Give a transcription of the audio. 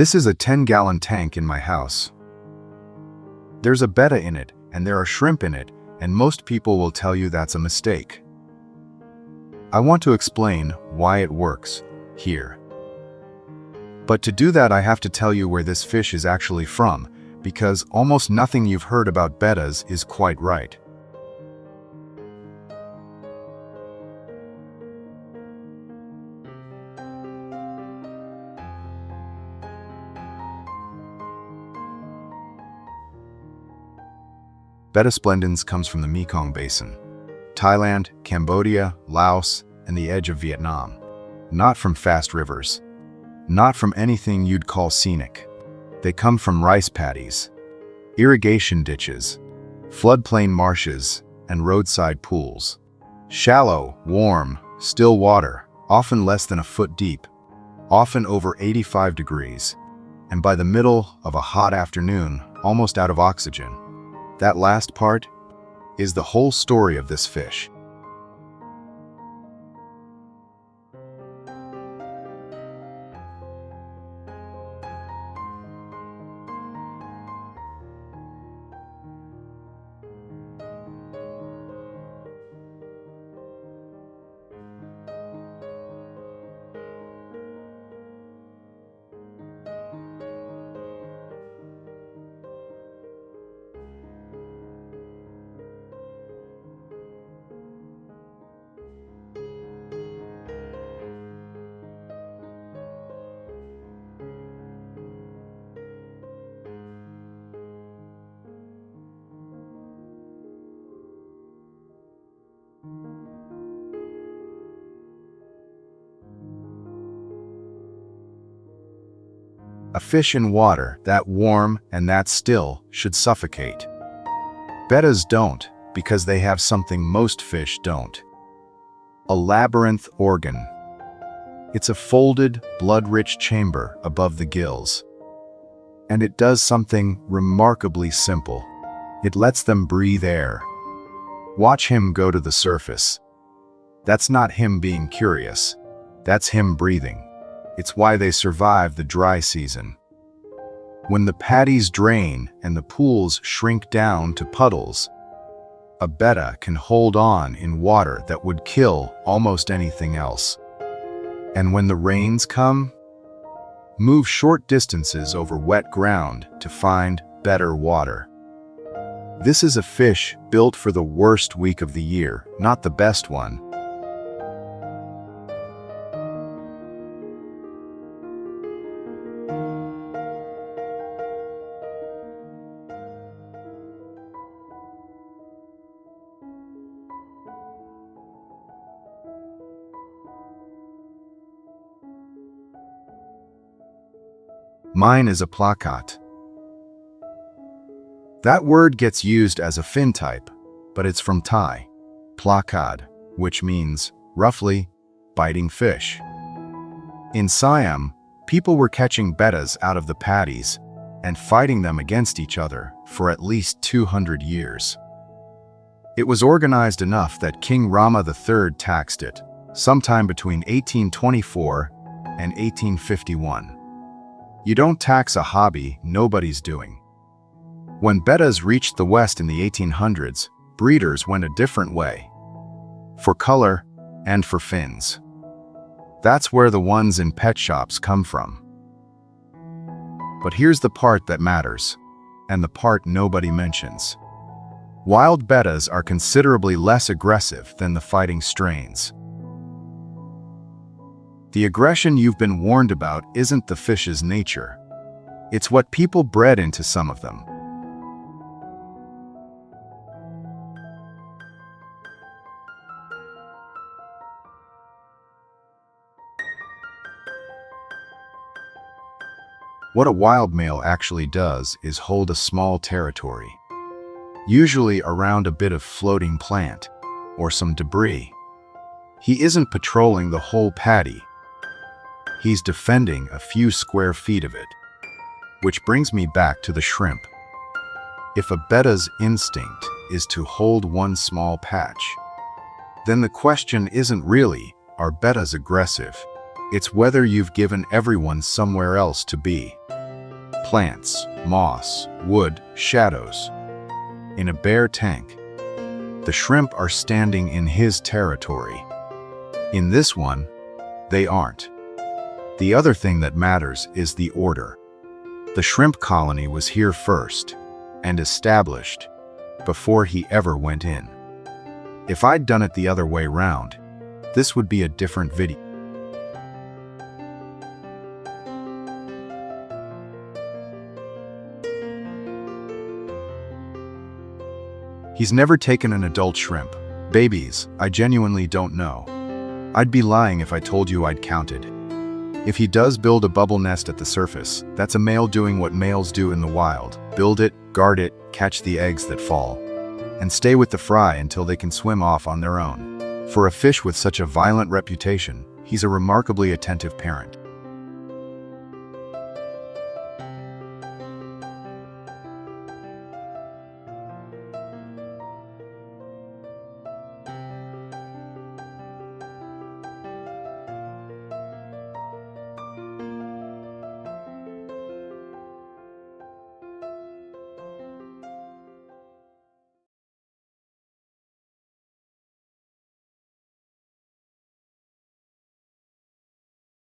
This is a 10-gallon tank in my house. There's a betta in it, and there are shrimp in it, and most people will tell you that's a mistake. I want to explain why it works here. But to do that, I have to tell you where this fish is actually from, because almost nothing you've heard about bettas is quite right. Betta splendens comes from the Mekong Basin, Thailand, Cambodia, Laos, and the edge of Vietnam. Not from fast rivers. Not from anything you'd call scenic. They come from rice paddies, irrigation ditches, floodplain marshes, and roadside pools. Shallow, warm, still water, often less than a foot deep, often over 85 degrees, and by the middle of a hot afternoon, almost out of oxygen. That last part is the whole story of this fish. A fish in water that warm and that still should suffocate. Bettas don't, because they have something most fish don't. A labyrinth organ. It's a folded, blood-rich chamber above the gills. And it does something remarkably simple. It lets them breathe air. Watch him go to the surface. That's not him being curious. That's him breathing. It's why they survive the dry season. When the paddies drain and the pools shrink down to puddles, a betta can hold on in water that would kill almost anything else. And when the rains come, move short distances over wet ground to find better water. This is a fish built for the worst week of the year, not the best one. Mine is a plakat. That word gets used as a fin type, but it's from Thai, plakat, which means, roughly, biting fish. In Siam, people were catching bettas out of the paddies and fighting them against each other for at least 200 years. It was organized enough that King Rama III taxed it, sometime between 1824 and 1851. You don't tax a hobby nobody's doing. When bettas reached the West in the 1800s, breeders went a different way. For color and for fins. That's where the ones in pet shops come from. But here's the part that matters, and the part nobody mentions. Wild bettas are considerably less aggressive than the fighting strains. The aggression you've been warned about isn't the fish's nature. It's what people bred into some of them. What a wild male actually does is hold a small territory, usually around a bit of floating plant or some debris. He isn't patrolling the whole paddy. He's defending a few square feet of it. Which brings me back to the shrimp. If a betta's instinct is to hold one small patch, then the question isn't really, are bettas aggressive? It's whether you've given everyone somewhere else to be. plants, moss, wood, shadows. In a bare tank, the shrimp are standing in his territory. In this one, they aren't. The other thing that matters is the order. The shrimp colony was here first and established before he ever went in. If I'd done it the other way round, this would be a different video. He's never taken an adult shrimp. Babies, I genuinely don't know. I'd be lying if I told you I'd counted. If he does build a bubble nest at the surface, that's a male doing what males do in the wild: build it, guard it, catch the eggs that fall, and stay with the fry until they can swim off on their own. For a fish with such a violent reputation, he's a remarkably attentive parent.